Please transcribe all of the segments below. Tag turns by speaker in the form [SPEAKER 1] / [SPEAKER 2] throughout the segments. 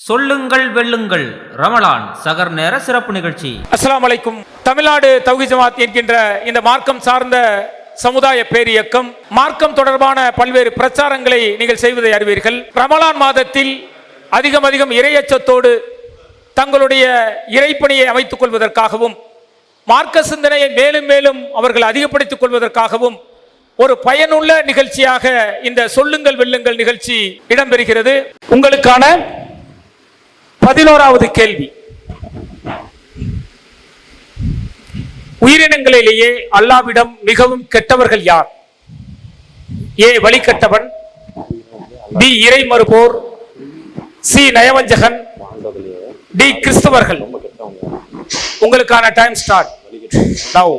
[SPEAKER 1] சொல்லுங்கள் வெல்லுங்கள் ரமலான் சகர் நேர சிறப்பு நிகழ்ச்சி.
[SPEAKER 2] அஸ்ஸலாமு அலைக்கும். தமிழ்நாடு தௌஹீத் ஜமாத் என்கின்ற இந்த மார்க்கம் சார்ந்த சமுதாய பேரியக்கம் மார்க்கம் தொடர்பான பல்வேறு பிரச்சாரங்களை நீங்கள் செய்வதை அறிவீர்கள். ரமலான் மாதத்தில் அதிகம் இறையச்சத்தோடு தங்களுடைய இறைப்பணியை அமைத்துக் கொள்வதற்காகவும் மார்க்க சிந்தனையை மேலும் மேலும் அவர்கள் அதிகப்படுத்திக் கொள்வதற்காகவும் ஒரு பயனுள்ள நிகழ்ச்சியாக இந்த சொல்லுங்கள் வெல்லுங்கள் நிகழ்ச்சி இடம்பெறுகிறது. உங்களுக்கான 11வது கேள்வி. உயிரினங்களிலேயே அல்லாஹ்விடம் மிகவும் கெட்டவர்கள் யார்? ஏ வழிகட்டவன், பி இறை மறுப்போர், சி நயவஞ்சகன், டி கிறிஸ்தவர்கள். உங்களுக்கான டைம் ஸ்டார்ட் நவ்.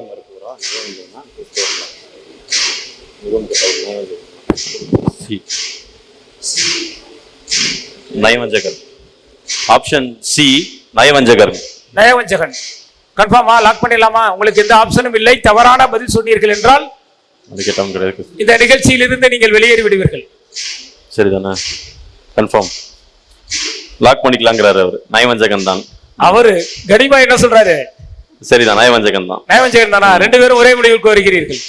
[SPEAKER 3] நயவஞ்சகர். ஆப்ஷன் சி நயவஞ்சகர்.
[SPEAKER 2] நயவஞ்சகன் கன்ஃபார்மா? லாக் பண்ணிடலாமா? உங்களுக்கு எந்த ஆப்ஷனும் இல்லை. தவறான பதில் சொன்னீர்கள் என்றால் இந்த நிகழ்ச்சியில் இருந்து நீங்கள் வெளியேறி விடுவீர்கள்.
[SPEAKER 3] சரிதானே? கன்ஃபார்ம் லாக் பண்ணிக்கலாங்கிறாரு அவரு. நயவஞ்சகன் தான்
[SPEAKER 2] அவரு. கனிமா என்ன சொல்றாரு?
[SPEAKER 3] சரிதான், நயவஞ்சகன் தான்.
[SPEAKER 2] நயவஞ்சகன் தானா? ரெண்டு பேரும் ஒரே முடிவுக்கு வருகிறீர்கள்.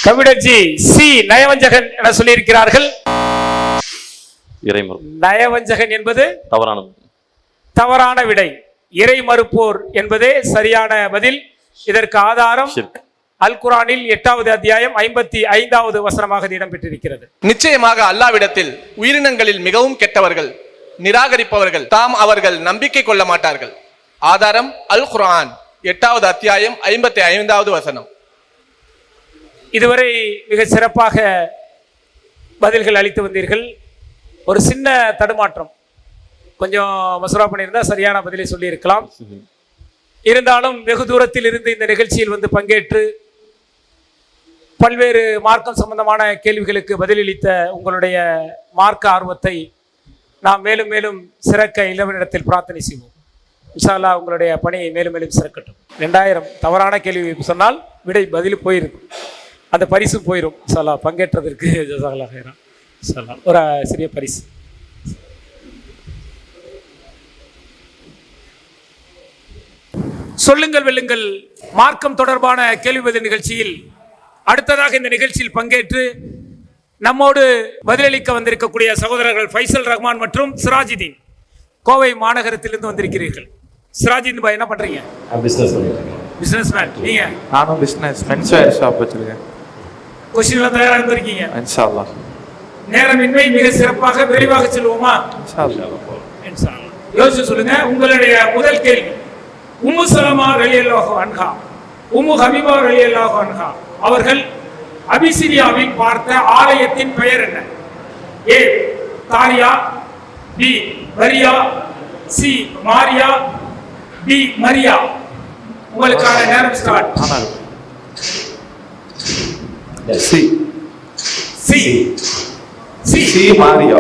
[SPEAKER 2] கவிடர்ஜி சி நயவஞ்சகன் என சொல்லி இருக்கிறார்கள். நயவஞ்சகன் என்பது தவறான விடை. இறை மறுப்போர் என்பதே சரியான பதில். இதற்கு ஆதாரம் அல் குர்ஆனில் 8வது அத்தியாயம் 55வது வசனமாக இடம்பெற்றிருக்கிறது.
[SPEAKER 4] நிச்சயமாக அல்லாஹ்விடத்தில் உயிரினங்களில் மிகவும் கெட்டவர்கள் நிராகரிப்பவர்கள் தாம் அவர்கள் நம்பிக்கை கொள்ள மாட்டார்கள். ஆதாரம் அல் குர்ஆன் 8வது அத்தியாயம் 55வது வசனம்.
[SPEAKER 2] இதுவரை மிக சிறப்பாக பதில்கள் அளித்து வந்தீர்கள். ஒரு சின்ன தடுமாற்றம், கொஞ்சம் மசூரா பண்ணியிருந்தா சரியான பதிலை சொல்லி இருக்கலாம். இருந்தாலும் வெகு தூரத்தில் இருந்து இந்த நிகழ்ச்சியில் வந்து பங்கேற்று பல்வேறு மார்க்கம் சம்பந்தமான கேள்விகளுக்கு பதிலளித்த உங்களுடைய மார்க்க ஆர்வத்தை நாம் மேலும் மேலும் சிறக்க இளவனிடத்தில் பிரார்த்தனை செய்வோம். இன்ஷா அல்லாஹ் உங்களுடைய பணியை மேலும் மேலும் சிறக்கட்டும். 2000 தவறான கேள்வி சொன்னால் விடை பதில் போயிருக்கும், அந்த பரிசு போயிடும். இன்ஷா அல்லாஹ் பங்கேற்றதற்கு ஜஸாக்கல்லாஹ் ஹைரன். ஒரு சிறிய பரிசு. சொல்லுங்கள் வெல்லுங்கள் மார்க்கம் தொடர்பான கேள்வி பதில் நிகழ்ச்சியில் அடுத்ததாக இந்த நிகழ்ச்சியில் பங்கேற்று நம்மோடு பதிலளிக்க வந்திருக்கக்கூடிய சகோதரர்கள் ஃபைசல் ரஹ்மான் மற்றும் சிராஜுதீன். கோவை மாநகரத்திலிருந்து வந்திருக்கிறீர்கள். சிராஜுதீன் பாய் என்ன பண்றீங்க? Business man. நீங்க?
[SPEAKER 5] நானும் பிசினஸ் மென்ஸ்வேர் ஷாப் வச்சிருக்கேன்.
[SPEAKER 2] கொஸ்டின்ல தயாரா இருந்திருக்கீங்க?
[SPEAKER 5] இன்ஷாஅல்லாஹ்.
[SPEAKER 2] நேரமின்மை, மிக சிறப்பாக விரைவாக செல்வோமா? இன்ஷாஅல்லாஹ். யோசிச்சு சொல்லுங்க. உங்களுடைய முதல் கேள்வி, உம்மு சலமா ரலியல்லாஹு அன்ஹா, உம்மு ஹபீபா ரலியல்லாஹு அன்ஹா அவர்கள் அபிசினியாவில் பார்த்த ஆலயத்தின் பெயர் என்ன? ஏ தாரியா, பி மரியா, சி மாரியா, டி மரியா. உங்களுக்கான நேரம் start.
[SPEAKER 5] C
[SPEAKER 2] C C
[SPEAKER 5] C மாரியா.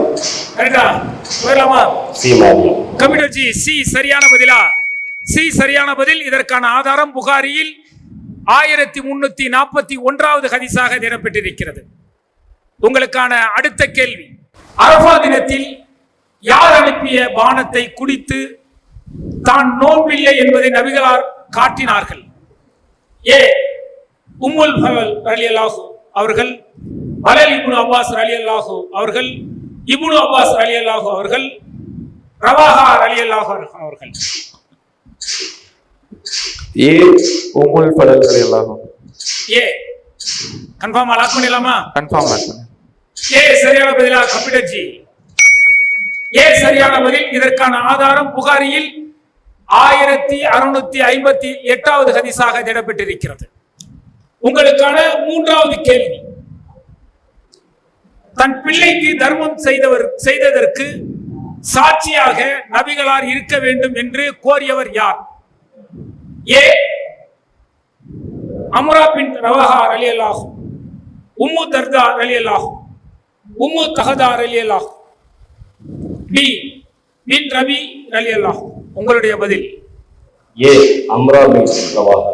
[SPEAKER 2] கரெக்டா? போயிடலாமா?
[SPEAKER 3] சி மாரியா.
[SPEAKER 2] கமிட்டர்ஜி சி சரியான பதிலா? சி சரியான பதில். இதற்கான ஆதாரம் புகாரியில் 1341வது ஹதீஸாக இடம்பெற்றிருக்கிறது. உங்களுக்கான அடுத்த கேள்வி, அரஃபா தினத்தில் யார் அனுப்பிய பானத்தை குடித்து தான் நோன்பில்லை என்பதை நபிகளார் காட்டினார்கள்? ஏ உம்முல் ஃபதல் ரலியல்லாஹு அவர்கள், பலல் இப்னு அப்பாஸ் ரலியல்லாஹு அவர்கள், இப்னு அப்பாஸ் ரலியல்லாஹு அவர்கள், ரவாஹா ரலியல்லாஹு அவர்கள்.
[SPEAKER 5] ஏ உம்முல் ஃபதல் ரலியல்லாஹு.
[SPEAKER 2] ஏ கன்ஃபார்ம் லாக் பண்ணிடலாமா?
[SPEAKER 5] கன்ஃபார்ம் லாக் பண்ணு.
[SPEAKER 2] ஏ சரியான பதிலா? கம்ப்யூட்டர்ஜி ஏ சரியான பதில். இதற்கான ஆதாரம் புகாரியில் 1658வது ஹதீஸாக இடம்பெற்றிருக்கிறது. உங்களுக்கான 3வது கேள்வி, தன் பிள்ளைக்கு தர்மம் செய்ததற்கு சாட்சியாக நபிகளார் இருக்க வேண்டும் என்று கோரியவர் யார்? ஏ அம்ரா பின் ரவாஹா ரலியல்லாஹு, உம்மு தர்தா ரலியல்லாஹு, உம்மு தஹதா ரலியல்லாஹு, பி பின் ரபி ரலியல்லாஹு. உங்களுடைய பதில்?
[SPEAKER 3] ஏ அம்ரா பின் ரவாஹா.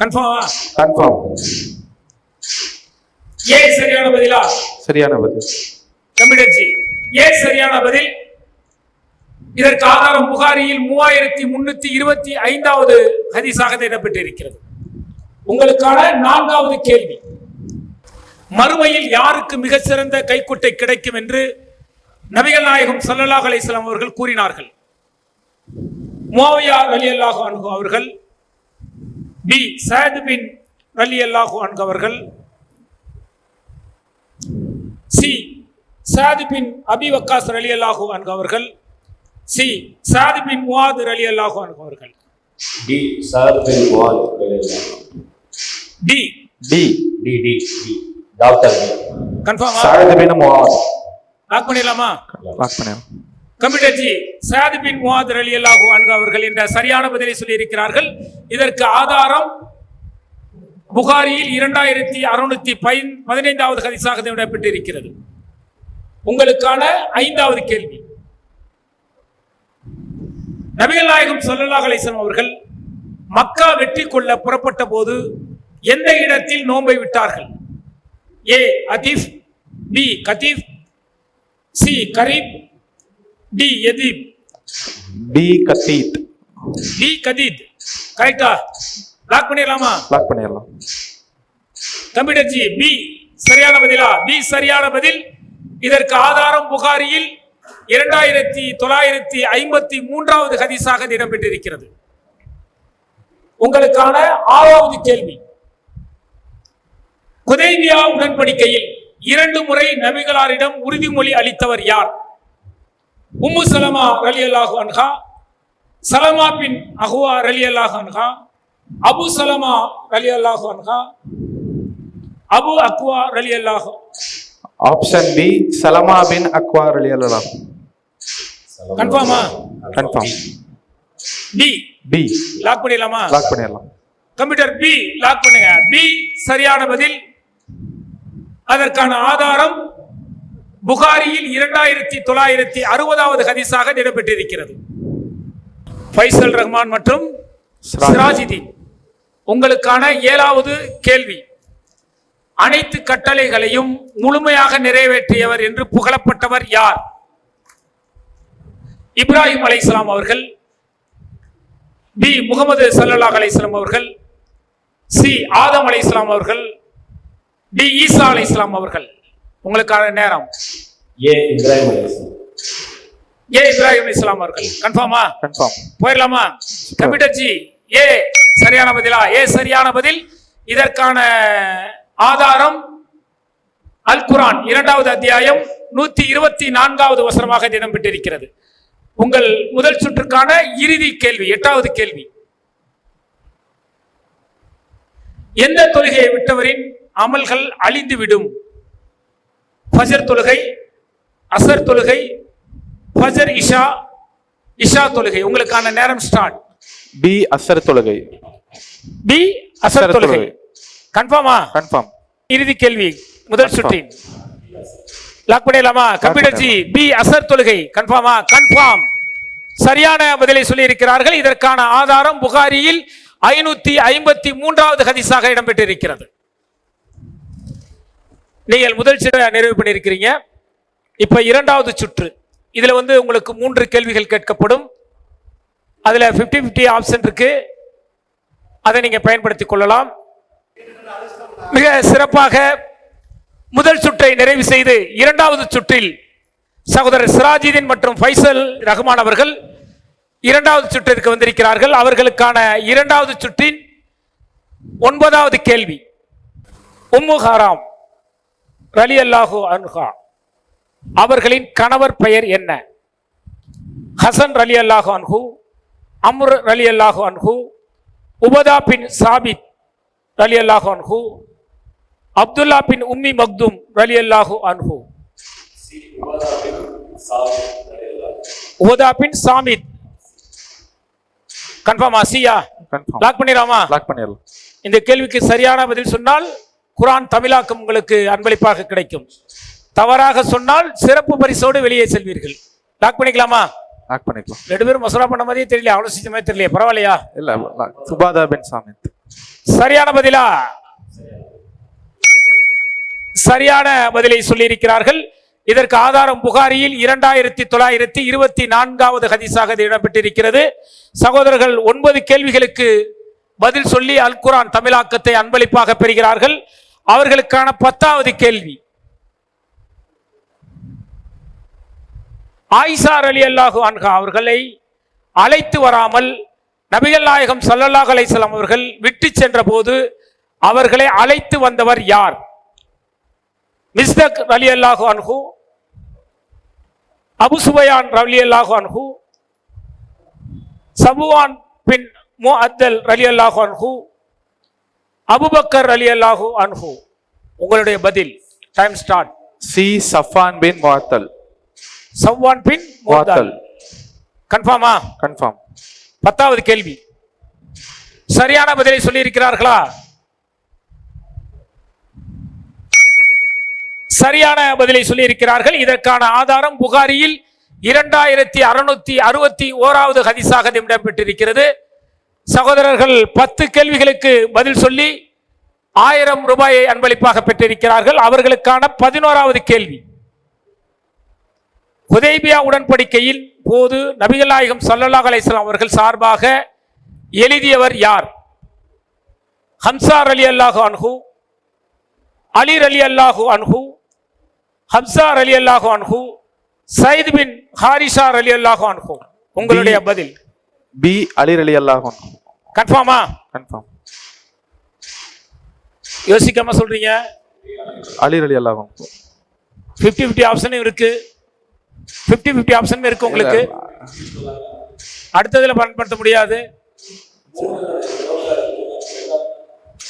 [SPEAKER 2] கன்ஃபார்மா?
[SPEAKER 5] கன்ஃபார்ம்.
[SPEAKER 2] ஏ சரியான பதிலா?
[SPEAKER 5] சரியான பதில்.
[SPEAKER 2] கம்ப்யூட்டர்ஜி ஏன் சரியான பதில். இதற்கு ஆதாரம் புகாரியில் 3325வது ஹதீஸாக இடம்பெற்றிருக்கிறது. உங்களுக்கான 4வது கேள்வி. மறுமையில் யாருக்கு மிகச்சிறந்த கைக்குட்டை கிடைக்கும் என்று நபிகள் நாயகம் ஸல்லல்லாஹு அலைஹி வஸல்லம் அவர்கள் கூறினார்கள். முஆவியா ரலியல்லாஹு அன்ஹு அவர்கள், பி சஅத் பின் ரலியல்லாஹு அன்ஹு அவர்கள், சி சஅத் பின் அபி வக்காஸ் ரலியல்லாஹு அன்ஹு அவர்கள், சி சஅத் பின் முஆத் ரலியல்லாஹு அன்ஹு அவர்கள்.
[SPEAKER 3] டி சாத் பின் முஆத் ரலியல்லாஹு
[SPEAKER 2] டி
[SPEAKER 5] டி
[SPEAKER 3] டி டி டி டாக்டர் டி.
[SPEAKER 2] கன்ஃபார்மா?
[SPEAKER 5] Saad bin Muadh.
[SPEAKER 2] லாக் பண்ணிடலாமா?
[SPEAKER 5] லாக் பண்ணிடலாம்.
[SPEAKER 2] Computer ji, Saad bin Muadh ரலியல்லாஹு அன்ஹு அவர்கள் என்ற சரியான பதிலை சொல்லி இருக்கிறார்கள். இதற்கு ஆதாரம் புகாரியில் 2615வது ஹதீஸாக இடம்பெற்றிருக்கிறது. உங்களுக்கான 5வது கேள்வி. நபிகள் நாயகம் ஸல்லல்லாஹு அலைஹி வஸல்லம் அவர்கள் மக்கா வெற்றி கொள்ள புறப்பட்ட போது எந்த இடத்தில் நோன்பை விட்டார்கள்? ஏ அதீஃப், பி கதீஃப், சி கரீப், டி யதீப்.
[SPEAKER 5] பி கத்தீத்.
[SPEAKER 2] டி கதீத். கரெக்டா? லாக் பண்ணிடலாமா?
[SPEAKER 5] லாக் பண்ணிடலாம்.
[SPEAKER 2] கம்ப்யூட்டர் ஜி, பி சரியான பதிலா? பி சரியான பதில். இதற்கு ஆதாரம் புகாரியில் 2953வது ஹதீஸாக இடம்பெற்றிருக்கிறது. உங்களுக்கான 6வது கேள்வி. ஹுதைபியா உடன்படிக்கையில் 2 முறை நபிகளாரிடம் உறுதிமொழி அளித்தவர் யார்? உம்மு சலமா ரலியல்லாஹு அன்ஹா, சலமா பின் அஹ்வா ரலியல்லாஹு அன்ஹா, அபு சலமா ரலியல்லாஹு அன்ஹா, அபு அக்வா ரலியல்லாஹு.
[SPEAKER 5] ஆப்ஷன் பி சலமா பின் அக்வா ரலியல்லாஹு.
[SPEAKER 2] கன்ஃபார்மா?
[SPEAKER 5] கன்ஃபார்ம்.
[SPEAKER 2] பி
[SPEAKER 5] பி
[SPEAKER 2] லாக் பண்ணிடலாமா?
[SPEAKER 5] லாக் பண்ணிடலாம்.
[SPEAKER 2] கம்ப்யூட்டர் பி லாக் பண்ணுங்க. பி சரியான பதில். அதற்கான ஆதாரம் புகாரியில் 2960வது ஹதீஸாக இடம்பெற்றிருக்கிறது. ஃபைசல் ரஹ்மான் மற்றும் சிராஜுதீன். உங்களுக்கான 7வது கேள்வி. அனைத்து கட்டளைகளையும் முழுமையாக நிறைவேற்றியவர் என்று புகழப்பட்டவர் யார்? இப்ராஹிம் அலைஹிஸ்ஸலாம் அவர்கள், பி முகமது ஸல்லல்லாஹு அலைஹி வஸல்லம் அவர்கள், சி ஆதம் அலைஹிஸ்ஸலாம் அவர்கள், டி ஈசா அலைஹிஸ்ஸலாம் அவர்கள். உங்களுக்கான நேரம்.
[SPEAKER 3] ஏ இப்ராஹிம் அலைஹிஸ்ஸலாம்.
[SPEAKER 2] ஏ இப்ராஹிம் அலைஹிஸ்ஸலாம் அவர்கள். கன்ஃபார்மா?
[SPEAKER 5] கன்ஃபார்ம்.
[SPEAKER 2] போயிடலாமா? கம்ப்யூட்டர் ஜி, ஏ சரியான பதிலா? ஏ சரியான பதில். இதற்கான ஆதாரம் அல் குர்ஆன் 2வது அத்தியாயம் 124வது வசனமாக இடம்பெற்றிருக்கிறது. உங்கள் முதல் சுற்றுக்கான இறுதி கேள்வி, 8வது கேள்வி. எந்த தொழுகையை விட்டவரின் அமல்கள் அழிந்துவிடும்? ஃபஜர் தொழுகை, அசர் தொழுகை, ஃபஜர் இஷா, இஷா தொழுகை. உங்களுக்கான நேரம் ஸ்டார்ட்.
[SPEAKER 5] பி அஸ்ர் தொழுகை.
[SPEAKER 2] பி அசர் தொழுகை. கன்ஃபார்மா?
[SPEAKER 5] கன்ஃபார்ம்.
[SPEAKER 2] இறுதி கேள்வி, முதல் சுற்றின். லாக் பண்ணிடலாமா? கம்ப்யூட்டர் ஜி, பி அசர் தொழுகை. கன்ஃபார்மா? கன்ஃபார்ம். சரியான பதிலை சொல்லி இருக்கிறார்கள். இதற்கான ஆதாரம் புகாரியில் 553வது ஹதீஸாக இடம்பெற்றிருக்கிறது. நீங்கள் முதல் சுற்றை நிறைவு பண்ணியிருக்கிறீங்க. இப்ப 2வது சுற்று. இதுல உங்களுக்கு 3 கேள்விகள் கேட்கப்படும். அதுல 50-50 ஆப்ஷன் இருக்கு. அதை நீங்க பயன்படுத்திக் கொள்ளலாம். மிக சிறப்பாக முதல் சுற்றை நிறைவு செய்து 2வது சுற்றில் சகோதரர் சிராஜுதீன் மற்றும் ஃபைசல் ரஹ்மான் அவர்கள் 2வது சுற்றிற்கு வந்திருக்கிறார்கள். அவர்களுக்கான 2வது சுற்றின் 9வது கேள்வி. உம்மு ஹராம் ரலியல்லாஹு அன்ஹா அவர்களின் கணவர் பெயர் என்ன? ஹசன் ரலியல்லாஹு அன்ஹு, அம்ர் ரலியல்லாஹு அன்ஹு, உபதா பின் சாபித் ரலியல்லாஹு அன்ஹு, அப்துல்லா பின் உம்மி மக்தும் ரலியல்லாஹு அன்ஹு. உபதா பின் சாமித். கன்ஃபார்மா? சியா?
[SPEAKER 5] கன்ஃபார்ம்.
[SPEAKER 2] லாக் பண்ணிடலாமா?
[SPEAKER 5] லாக் பண்ணிடலாம்.
[SPEAKER 2] இந்த கேள்விக்கு சரியான பதில் சொன்னால் குர்ஆன் தமிழாக்கம் உங்களுக்கு அன்பளிப்பாக கிடைக்கும். தவறாக சொன்னால் சிறப்பு பரிசோடு வெளியே செல்வீர்கள். லாக் பண்ணிக்கலாமா?
[SPEAKER 5] லாக் பண்ணிக்கலாம்.
[SPEAKER 2] 2 பேரும் மசூரா பண்ண மாதிரியே தெரியல, அவ்வளவு சீக்கிரமே தெரியல. பரவாயில்லையா?
[SPEAKER 5] இல்ல சுபாதா பின் சாமித்.
[SPEAKER 2] சரியான பதிலா? சரியான பதிலை சொல்லி இருக்கிறார்கள். இதற்கு ஆதாரம் புகாரியில் 2924வது ஹதீஸாக இது இடம்பெற்றிருக்கிறது. சகோதரர்கள் 9 கேள்விகளுக்கு பதில் சொல்லி அல் குர்ஆன் தமிழாக்கத்தை அன்பளிப்பாக பெறுகிறார்கள். அவர்களுக்கான 10வது கேள்வி, ஆயிஷா ரலியல்லாஹு அன்ஹா அவர்களை அழைத்து வராமல் நபிகள் நாயகம் ஸல்லல்லாஹு அலைஹி வஸல்லம் அவர்கள் விட்டு சென்ற போது அவர்களை அழைத்து வந்தவர் யார்? மிஸ்தக் ரலியல்லாஹு அன்ஹு, அபு சுபயான் ரலியல்லாஹு அன்ஹு, சபுவான் பின் முஅத்தல் ரலியல்லாஹு அன்ஹு, அபூபக்கர் ரலியல்லாஹு அன்ஹு. உங்களுடைய பதில். Time start.
[SPEAKER 5] சி சஃபான் பின் முஅத்தல்.
[SPEAKER 2] சவ்வான் பின் முஅத்தல். கன்ஃபார்மா?
[SPEAKER 5] கன்ஃபார்ம்.
[SPEAKER 2] 10வது கேள்வி, சரியான பதிலை சொல்லி இருக்கிறார்களா? சரியான பதிலை சொல்லி இருக்கிறார்கள். இதற்கான ஆதாரம் புகாரியில் 2661வது ஹதீஸாக இடம்பெற்றிருக்கிறது. சகோதரர்கள் 10 கேள்விகளுக்கு பதில் சொல்லி 1000 ரூபாயை அன்பளிப்பாக பெற்றிருக்கிறார்கள். அவர்களுக்கான 11வது கேள்வி, ஹுதைபியா உடன்படிக்கையின் போது நபிகள் நாயகம் ஸல்லல்லாஹு அலைஹி வஸல்லம் அவர்கள் சார்பாக எழுதியவர் யார்? ஹம்சா ரலியல்லாஹு அன்ஹு, அலி ரலியல்லாஹு அன்ஹு, ஹம்சா ரலியல்லாஹு அன்ஹு, சைத் பின் ஹாரிஸா ரலியல்லாஹு அன்ஹு. உங்களுடைய பதில்.
[SPEAKER 5] பி அலி ரலியல்லாஹு அன்ஹு.
[SPEAKER 2] கன்ஃபார்மா?
[SPEAKER 5] கன்ஃபார்ம்.
[SPEAKER 2] யோசிக்காம சொல்றீங்க.
[SPEAKER 5] அலி ரலியல்லாஹு அன்ஹு.
[SPEAKER 2] 50-50 ஆப்ஷனும் இருக்கு. 50-50 ஆப்ஷனும் இருக்கு உங்களுக்கு. அடுத்ததுல பயன்படுத்த முடியாது.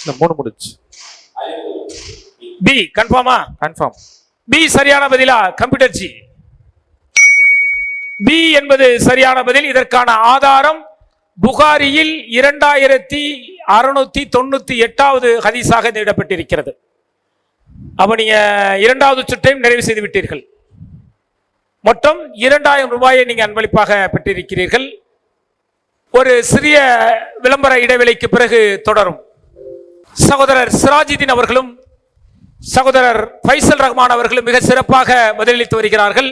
[SPEAKER 5] இந்த 3 முடிச்சு.
[SPEAKER 2] பி கன்ஃபார்மா?
[SPEAKER 5] கன்ஃபார்ம்.
[SPEAKER 2] பி சரியான பதிலா? கம்ப்யூட்டர் ஜி, பி என்பது சரியான பதில். இதற்கான ஆதாரம் புகாரியில் 2698வது ஹதீஸாக இடப்பட்டிருக்கிறது. அப்ப நீங்க 2வது சுற்றையும் நிறைவு செய்து விட்டீர்கள். மொத்தம் 2000 ரூபாயை நீங்க அன்பளிப்பாக பெற்றிருக்கிறீர்கள். ஒரு சிறிய விளம்பர இடைவெளிக்கு பிறகு தொடரும். சகோதரர் சிராஜுதீன் அவர்களும் சகோதரர் ஃபைசல் ரஹ்மான் அவர்களும் மிக சிறப்பாக பதிலளித்து வருகிறார்கள்.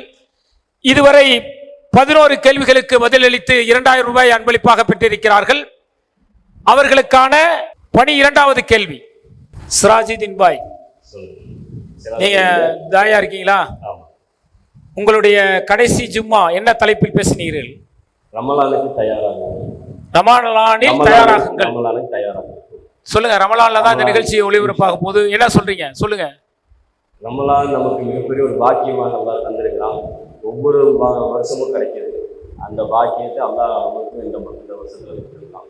[SPEAKER 2] இதுவரை 11 கேள்விகளுக்கு பதிலளித்து 2000 ரூபாய் அன்பளிப்பாக பெற்றிருக்கிறார்கள். அவர்களுக்கான 12வது கேள்வி. சிராஜுதீன் பாய், நீங்க தாயா இருக்கீங்களா? உங்களுடைய கடைசி ஜும்மா என்ன தலைப்பில் பேசினீர்கள்?
[SPEAKER 3] ரமலானுக்கு தயாராக.
[SPEAKER 2] ரமலானில் தயாராகுங்கள்.
[SPEAKER 3] ரமலானுக்கு தயாராக.
[SPEAKER 2] சொல்லுங்க. ரமலான்ல தான் இந்த நிகழ்ச்சி ஒளிபரப்பாகும் போது என்ன சொல்றீங்க? சொல்லுங்க.
[SPEAKER 3] ரமலான் நமக்கு மிகப்பெரிய ஒரு பாக்கியமாக அல்லாஹ் தந்திருக்கிறான். ஒவ்வொரு வருஷமும் கிடைக்கிது. அந்த பாக்கியத்தை அல்லாஹ் நமக்கு இந்த வருஷத்துல கொடுத்திருக்கான்.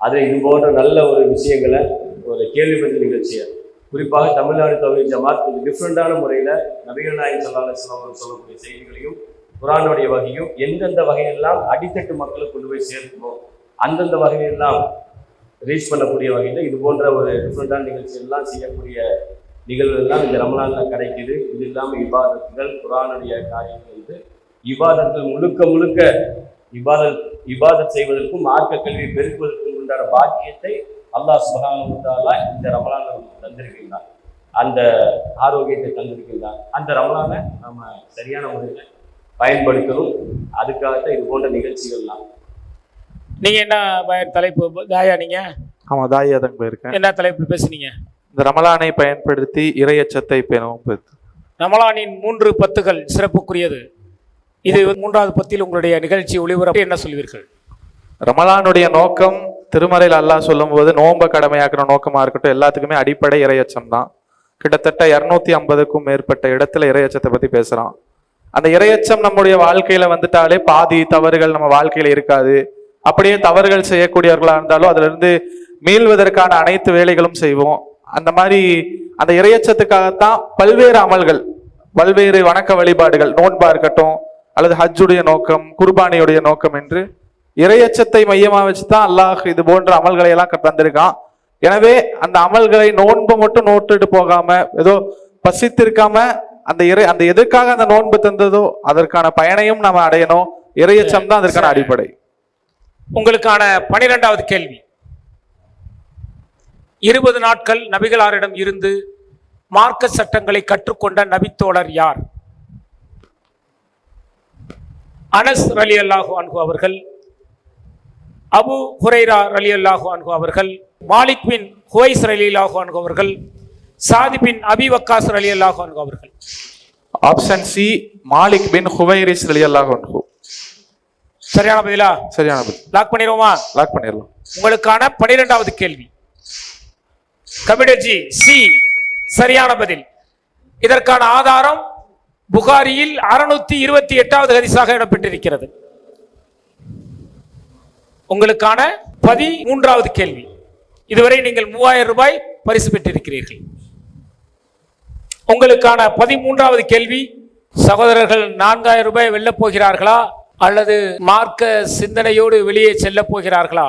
[SPEAKER 3] அதில் இது போன்ற நல்ல ஒரு விஷயங்களை, ஒரு கேள்வி பதில் நிகழ்ச்சியை, குறிப்பாக தமிழ்நாடு தௌஹீத் ஜமாத் கொஞ்சம் டிஃப்ரெண்டான முறையில் நபிகள் நாயகம் ஸல்லல்லாஹு அலைஹி வஸல்லம் சொல்லக்கூடிய செய்திகளையும் குர்ஆனுடைய வகையும் எந்தெந்த வகையெல்லாம் அடித்தட்டு மக்களுக்கு கொண்டு போய் சேர்க்கணும், அந்தந்த வகையெல்லாம் ரீச் பண்ணக்கூடிய வகையில் இது போன்ற ஒரு டிஃப்ரெண்டான நிகழ்ச்சியெல்லாம் செய்யக்கூடிய நிகழ்வுகள்லாம் இந்த ரமலானில் கிடைக்குது. இது இல்லாமல் இபாதத்துகள், குர்ஆனுடைய காரியங்கள் வந்து இபாதத்தில் முழுக்க முழுக்க இபாதத் செய்வதற்கும் மார்க்க கல்வியை பெருக்குவதற்கும் உண்டான பாக்கியத்தை அல்லாஹ் சுப்ஹானஹு வ தஆலா இந்த ரமலானை தந்திருக்கின்றான். அந்த ஆரோக்கியத்தை தந்திருக்கின்றான். அந்த ரமலானை நம்ம சரியான முறையில் பயன்படுத்தணும். அதுக்காகத்தான் இது போன்ற நிகழ்ச்சிகள்லாம்.
[SPEAKER 2] நீங்க என்ன தலைப்பு தாயா? நீங்க?
[SPEAKER 5] ஆமா, தாயா தான் போயிருக்கேன்.
[SPEAKER 2] என்ன தலைப்பு பேசுனீங்க?
[SPEAKER 5] இந்த ரமலானை பயன்படுத்தி இறையச்சத்தை பெறவும்.
[SPEAKER 2] ரமலானின் 3 பத்துகள் சிறப்புக்குரியது. இது 3வது பத்தில் உங்களுடைய நிகழ்ச்சி ஒளிபரப்பு என்ன சொல்வீர்கள்?
[SPEAKER 5] ரமலானுடைய நோக்கம் திருமறையில் அல்லாஹ் சொல்லும் போது நோன்பை கடமையாக்குற நோக்கமா இருக்கட்டும், எல்லாத்துக்குமே அடிப்படை இறையச்சம் தான். கிட்டத்தட்ட 250க்கும் மேற்பட்ட இடத்துல இறையச்சத்தை பத்தி பேசுறான். அந்த இறையச்சம் நம்முடைய வாழ்க்கையில வந்துட்டாலே பாதி தவறுகள் நம்ம வாழ்க்கையில இருக்காது. அப்படியே தவறுகள் செய்யக்கூடியவர்களா இருந்தாலும் அதுல இருந்து மீள்வதற்கான அனைத்து வேலைகளும் செய்வோம். அந்த மாதிரி அந்த இறையச்சத்துக்காகத்தான் பல்வேறு அமல்கள், பல்வேறு வணக்க வழிபாடுகள், நோன்பா இருக்கட்டும் அல்லது ஹஜ்ஜுடைய நோக்கம், குர்பானியுடைய நோக்கம் என்று இறையச்சத்தை மையமா வச்சுதான் அல்லாஹ் இது போன்ற அமல்களை எல்லாம் தந்திருக்கான். எனவே அந்த அமல்களை நோன்பு மட்டும் நோட்டுட்டு போகாம, ஏதோ பசித்திருக்காம அந்த எதற்காக அந்த நோன்பு தந்ததோ அதற்கான பயனையும் நம்ம அடையணும். இறையச்சம் தான் அதற்கான அடிப்படை.
[SPEAKER 2] உங்களுக்கான 12வது கேள்வி. 20 நாட்கள் நபிகளாரிடம் இருந்து மார்க்க சட்டங்களை கற்றுக்கொண்ட நபித்தோழர் யார்? அனஸ் ரலியல்லாஹு அன்ஹு அவர்கள், அபு ஹுரைரா ரலியல்லாஹு அன்ஹு அவர்கள், மாலிக் பின் ஹுவைஸ் ரலியல்லாஹு அன்ஹு அவர்கள், சாதி பின் அபி வக்காஸ் ரலியல்லாஹு அன்ஹு அவர்கள்.
[SPEAKER 5] ஆப்ஷன் சி மாலிக் பின் ஹுவைரிஸ் ரலியல்லாஹு அன்ஹு.
[SPEAKER 2] சரியான பதிலா?
[SPEAKER 5] சரியான பதில்.
[SPEAKER 2] லாக் பண்ணிடுவோமா?
[SPEAKER 5] லாக் பண்ணிடலாம்.
[SPEAKER 2] உங்களுக்கான 12வது கேள்வி. கபிடர்ஜி சி சரியான பதில். இதற்கான ஆதாரம் புகாரியில் 628வது ஹதீஸாக இடம்பெற்றிருக்கிறது. உங்களுக்கான 13வது கேள்வி. இதுவரை நீங்கள் 3000 ரூபாய் பரிசு பெற்றிருக்கிறீர்கள். உங்களுக்கான 13வது கேள்வி. சகோதரர்கள் 4000 ரூபாய் வெல்லப் போகிறார்களா அல்லது மார்க்க சிந்தனையோடு வெளியே செல்ல போகிறார்களா?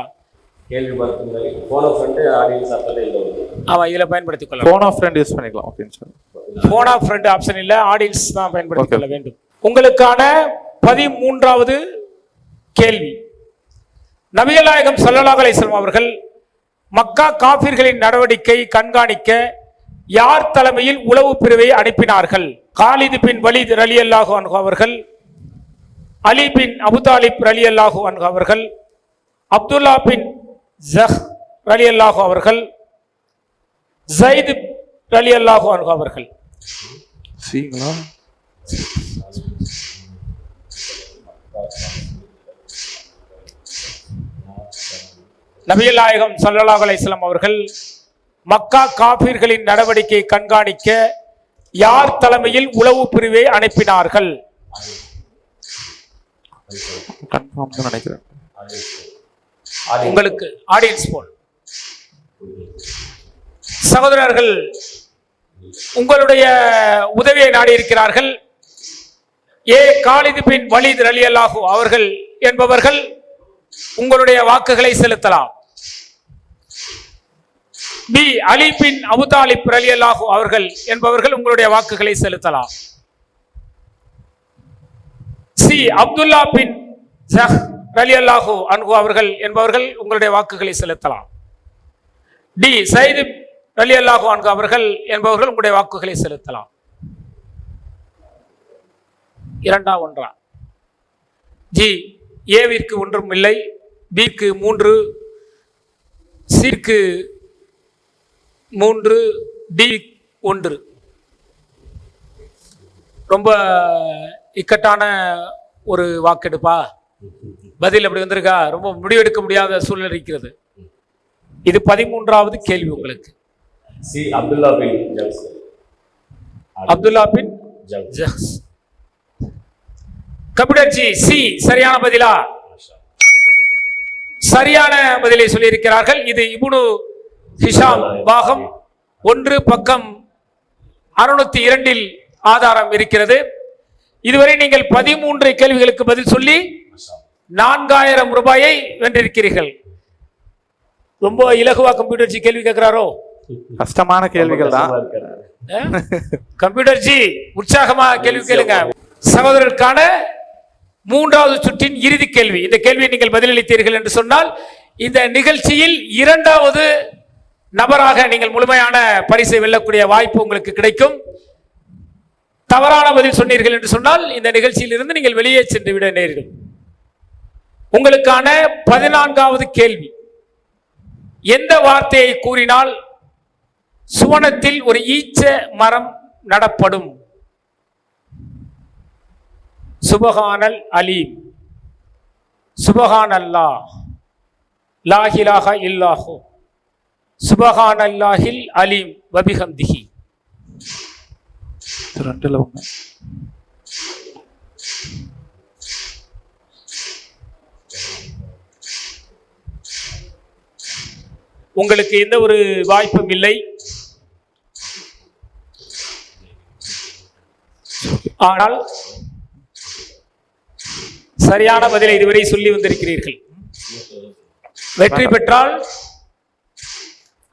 [SPEAKER 3] கேள்வி பார்த்து போன ஃப்ரெண்டு ஆடியன்ஸ் அப்பதான் இல்லை.
[SPEAKER 2] ஆமா, இதுல பயன்படுத்திக் கொள்ளலாம்.
[SPEAKER 5] போன் ஆஃப் ஃப்ரெண்ட் யூஸ் பண்ணிக்கலாம். ஓகேன்னு சொல்லி
[SPEAKER 2] போன் ஆஃப் ஃப்ரெண்ட் ஆப்ஷன் இல்ல, ஆடியன்ஸ் தான் பயன்படுத்திக் கொள்ள வேண்டும். உங்களுக்கான 13வது கேள்வி. நபிகள் நாயகம் ஸல்லல்லாஹு அலைஹி வஸல்லம் அவர்கள் மக்கா காபிர்களின் நடவடிக்கை கண்காணிக்க யார் தலைமையில் உளவு பிரிவை அனுப்பினார்கள்? காலித் பின் வலீத் ரலியல்லாஹு அன்ஹு அவர்கள், அலி பின் அபு தாலிப் ரலியல்லாஹு அன்ஹு அவர்கள், அப்துல்லா பின் ஜஹ் ரலியல்லாஹு அவர்கள், ஸைத் ரலியல்லாஹு அன்ஹு அவர்கள்.
[SPEAKER 5] சீங்களா?
[SPEAKER 2] நபிகள் நாயகம் ஸல்லல்லாஹு அலைஹி வஸல்லம் அவர்கள் மக்கா காபிர்களின் நடவடிக்கை கண்காணிக்க யார் தலைமையில் உளவு பிரிவை அனுப்பினார்கள்?
[SPEAKER 5] கன்ஃபார்ம் தான் நினைக்கிறேன்.
[SPEAKER 2] உங்களுக்கு ஆடியன்ஸ் போல் சகோதரர்கள் உங்களுடைய உதவியை நாடி இருக்கிறார்கள். ஏ காலித் பின் வலீத் ரலியல்லாஹு அவர்கள் என்பவர்கள் உங்களுடைய வாக்குகளை செலுத்தலாம். பி அலி பின் அபு தாலிப் ரலியல்லாஹு அவர்கள் என்பவர்கள் உங்களுடைய வாக்குகளை செலுத்தலாம். சி அப்துல்லா பின் ஜஹ் ரலியல்லாஹு அன்ஹு அவர்கள் என்பவர்கள் உங்களுடைய வாக்குகளை செலுத்தலாம். டி ஸைத் ரலியல்லாஹு அன்ஹு அவர்கள் என்பவர்கள் உங்களுடைய வாக்குகளை செலுத்தலாம். இரண்டா ஒன்றா? ஜி ஏவிற்கு ஒன்றும் இல்லை, பிக்கு 3, சிக்கு 3, டி 1. ரொம்ப இக்கட்டான ஒரு வாக்கெடுப்பா? பதில் அப்படி வந்திருக்கா? ரொம்ப முடிவெடுக்க முடியாத சூழ்நிலை இருக்கிறது. இது 13வது கேள்வி உங்களுக்கு.
[SPEAKER 3] சி அப்துல்லா பின் ஜஹ்.
[SPEAKER 2] அப்துல்லா பின் ஜஹ். கபிடர்ஜி சி சரியான பதிலா? சரியான பதிலை சொல்லியிருக்கிறார்கள். இது இப்னு ஹிஷாம் பாகம் 1 பக்கம் 602 ஆதாரம் இருக்கிறது. இதுவரை நீங்கள் 13 கேள்விகளுக்கு பதில் சொல்லி 4000 ரூபாயை வென்றிருக்கிறீர்கள். ரொம்ப இலகுவா கம்ப்யூட்டர் ஜி கேள்வி கேட்கிறாரோ?
[SPEAKER 5] கஷ்டமான கேள்விகள் தான்.
[SPEAKER 2] கம்ப்யூட்டர் ஜி உற்சாகமா கேள்வி கேளுங்க. சகோதரருக்கான 3வது சுற்றின் இறுதி கேள்வி. இந்த கேள்வியை நீங்கள் பதிலளித்தீர்கள் என்று சொன்னால் இந்த நிகழ்ச்சியில் 2வது நபராக நீங்கள் முழுமையான பரிசை வெல்லக்கூடிய வாய்ப்பு உங்களுக்கு கிடைக்கும். தவறான பதில் சொன்னீர்கள் என்று சொன்னால் இந்த நிகழ்ச்சியில் இருந்து நீங்கள் வெளியே சென்று விட நேரிடும். உங்களுக்கான 14வது கேள்வி. எந்த வார்த்தையை கூறினால் சுவனத்தில் ஒரு ஈச்ச மரம் நடப்படும்? சுபஹானல் அலீம், சுபஹானல்லாஹ், லா இலாஹ இல்லாஹு, சுபஹானல்லாஹில் அலீம் வபிஹம்திஹி.
[SPEAKER 5] 2ல 1.
[SPEAKER 2] உங்களுக்கு எந்த ஒரு வாய்ப்பும் இல்லை. ஆனால் சரியான பதிலை இதுவரை சொல்லி வந்திருக்கிறீர்கள். வெற்றி பெற்றால்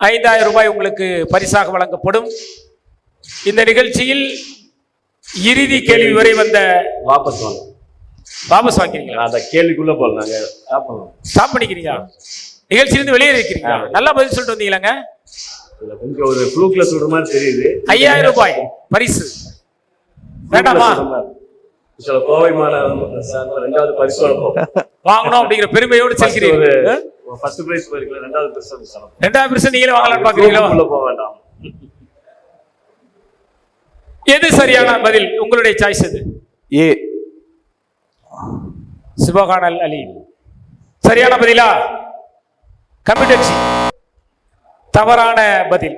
[SPEAKER 2] 5000 ரூபாய் உங்களுக்கு பரிசாக வழங்கப்படும். இந்த நிகழ்ச்சியில் இறுதி கேள்வி வரை வந்த
[SPEAKER 3] வாபஸ்
[SPEAKER 2] வாங்கிறீங்களா?
[SPEAKER 3] அந்த கேள்விக்குள்ள போல
[SPEAKER 2] ஸ்டாப் பண்ணிக்கிறீங்க. நிகழ்ச்சியிலிருந்து வெளியே இருக்கிறீங்க. நல்லா பதில் சொல்லிட்டு வந்தீங்களாங்க.
[SPEAKER 3] கொஞ்சம் ஒரு ஃப்ளூக்ல சொல்ற மாதிரி தெரியுது.
[SPEAKER 2] 5000 ரூபாய் பரிசு வேண்டாமா?
[SPEAKER 3] சில கோவை மாநகரம் ரெண்டாவது பரிசு
[SPEAKER 2] வாங்கணும் அப்படிங்கிற பெருமையோடு செல்கிறீர்கள்.
[SPEAKER 3] ஃபர்ஸ்ட் பிரைஸ் போயிருக்கல, ரெண்டாவது பரிசு
[SPEAKER 2] ரெண்டாவது பரிசு நீங்களே வாங்கலாம்னு பாக்குறீங்களா?
[SPEAKER 3] உள்ள போக வேண்டாம்.
[SPEAKER 2] எது சரியான பதில்? உங்களுடைய சாய்ஸ் எது?
[SPEAKER 5] ஏ.
[SPEAKER 2] சுபஹானல் அலீம் சரியான பதிலா? கம்ப்யூட்டர் தவறான பதில்.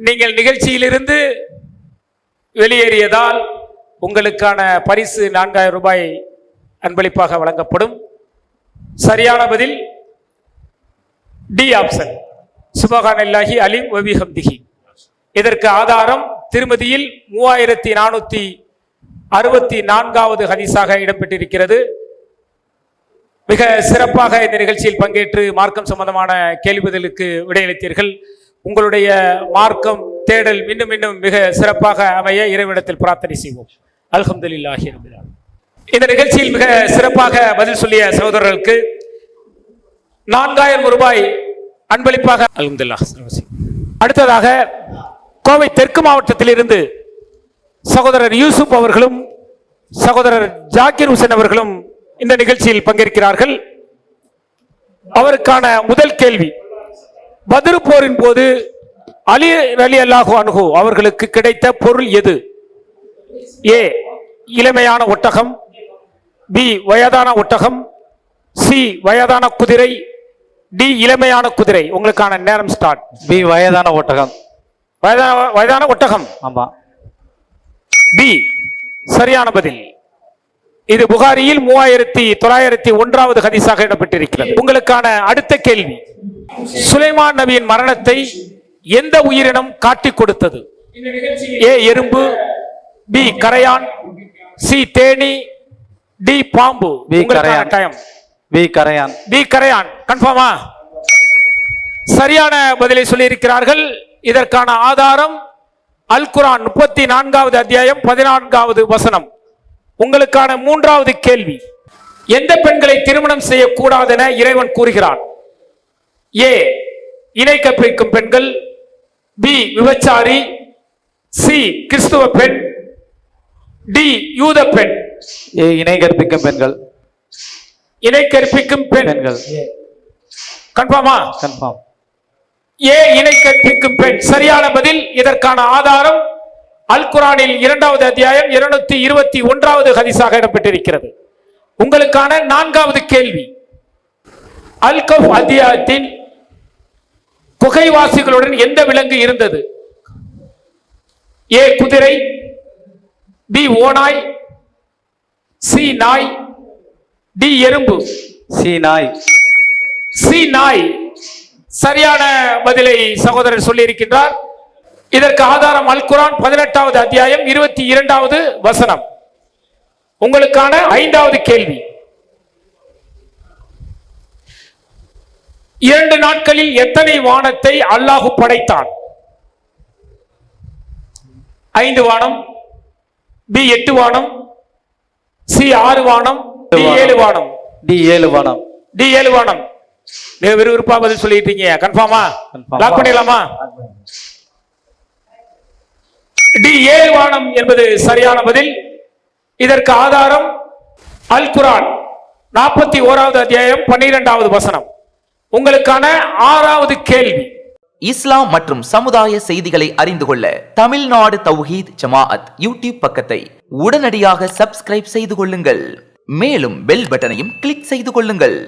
[SPEAKER 2] நீங்கள் நிகழ்ச்சியிலிருந்து வெளியேறியதால் உங்களுக்கான பரிசு 4000 ரூபாய் அன்பளிப்பாக வழங்கப்படும். சரியான பதில் டி ஆப்ஷன், சுபஹானல்லாஹி அலீம் வ பிஹம்திஹி. இதற்கு ஆதாரம் திருமதியில் 3464வது ஹதீஸாக இடம்பெற்றிருக்கிறது. மிக சிறப்பாக இந்த நிகழ்ச்சியில் பங்கேற்று மார்க்கம் சம்பந்தமான கேள்வி பதிலுக்கு விடையளித்தீர்கள். உங்களுடைய மார்க்கம் தேடல் இன்னும் இன்னும் மிக சிறப்பாக அமைய இறைவனிடத்தில் பிரார்த்தனை செய்வோம். அல்ஹம்துலில்லாஹி ரப்பில் ஆலமீன். இந்த நிகழ்ச்சியில் மிக சிறப்பாக பதில் சொல்லிய சகோதரர்களுக்கு 4000 ரூபாய் அன்பளிப்பாக அல்ஹம்துலில்லாஹ். அடுத்ததாக கோவை தெற்கு மாவட்டத்திலிருந்து சகோதரர் யூசுப் அவர்களும் சகோதரர் ஜாக்கிர் ஹுசேன் அவர்களும் இந்த நிகழ்ச்சியில் பங்கேற்கிறார்கள். அவருக்கான முதல் கேள்வி, பத்ரு போரின் போது அலி ரலியல்லாஹு அன்ஹு அவர்களுக்கு கிடைத்த பொருள் எது? ஏ இளமையான ஒட்டகம், பி வயதான ஒட்டகம், சி வயதான குதிரை, டி இளமையான குதிரை. உங்களுக்கான நேரம் ஸ்டார்ட்.
[SPEAKER 5] பி வயதான ஒட்டகம்.
[SPEAKER 2] வயதான ஒட்டகம்.
[SPEAKER 5] ஆமா.
[SPEAKER 2] பி சரியான பதில். இது புகாரியில் 3901வது ஹதீஸாக இடம்பெற்றிருக்கிறது. உங்களுக்கான அடுத்த கேள்வி, சுலைமான் நபியின் மரணத்தை எந்த உயிரினம் காட்டிக் கொடுத்தது? ஏ எறும்பு, பி கரையான், சி தேனி, டி பாம்பு. உங்களுக்கான டைம்.
[SPEAKER 5] பி கரையான்.
[SPEAKER 2] பி கரையான். கன்ஃபார்மா? சரியான பதிலை சொல்லி இருக்கிறார்கள். இதற்கான ஆதாரம் அல் குர்ஆன் 34வது அத்தியாயம் 14வது வசனம். உங்களுக்கான மூன்றாவது கேள்வி, எந்த பெண்களை திருமணம் செய்யக்கூடாது என இறைவன் கூறுகிறான்? ஏ இணை கற்பிக்கும் பெண்கள், பி விபச்சாரி, சி கிறிஸ்துவ பெண், டி யூத பெண்.
[SPEAKER 5] ஏ இணை கற்பிக்கும் பெண்கள்.
[SPEAKER 2] இணை கற்பிக்கும் பெண்கள். கன்ஃபார்மா?
[SPEAKER 5] கன்ஃபார்ம்.
[SPEAKER 2] ஏ இணை கற்பிக்கும் பெண் சரியான பதில். இதற்கான ஆதாரம் அல் குர்ஆனில் 2வது அத்தியாயம் 221வது ஹதீஸாக இடம்பெற்றிருக்கிறது. உங்களுக்கான 4வது கேள்வி, அல் கஃப் அத்தியாயத்தில் குகைவாசிகளுடன் எந்த விலங்கு இருந்தது? ஏ குதிரை, பி ஓநாய், சி நாய், டி எறும்பு.
[SPEAKER 5] சி நாய்.
[SPEAKER 2] சி நாய் சரியான பதிலை சகோதரர் சொல்லி இருக்கின்றார். இதற்கு ஆதாரம் அல் குர்ஆன் 18வது அத்தியாயம் 22வது வசனம். உங்களுக்கான 5வது கேள்வி, 2 நாட்களில் எத்தனை வானத்தை அல்லாஹ் படைத்தான்? 5 வானம், பி 8 வானம், சி 6 வானம், டி 7 வானம்.
[SPEAKER 5] டி 7 வானம்.
[SPEAKER 2] டி 7 வானம். மிக விறுவிறுப்பா பதில் சொல்லிட்டீங்க. கன்ஃபார்மா? லாக் பண்ணிடலாமா? டி 7 வானம் என்பது சரியான பதில். இதற்கு ஆதாரம் அல் குர்ஆன் 41வது அத்தியாயம் 12வது வசனம். உங்களுக்கான 6வது கேள்வி,
[SPEAKER 6] இஸ்லாம் மற்றும் சமுதாய செய்திகளை அறிந்து கொள்ள தமிழ்நாடு தௌஹீத் ஜமாஅத் யூடியூப் பக்கத்தை உடனடியாக சப்ஸ்கிரைப் செய்து கொள்ளுங்கள். மேலும் பெல் பட்டனையும் கிளிக் செய்து கொள்ளுங்கள்.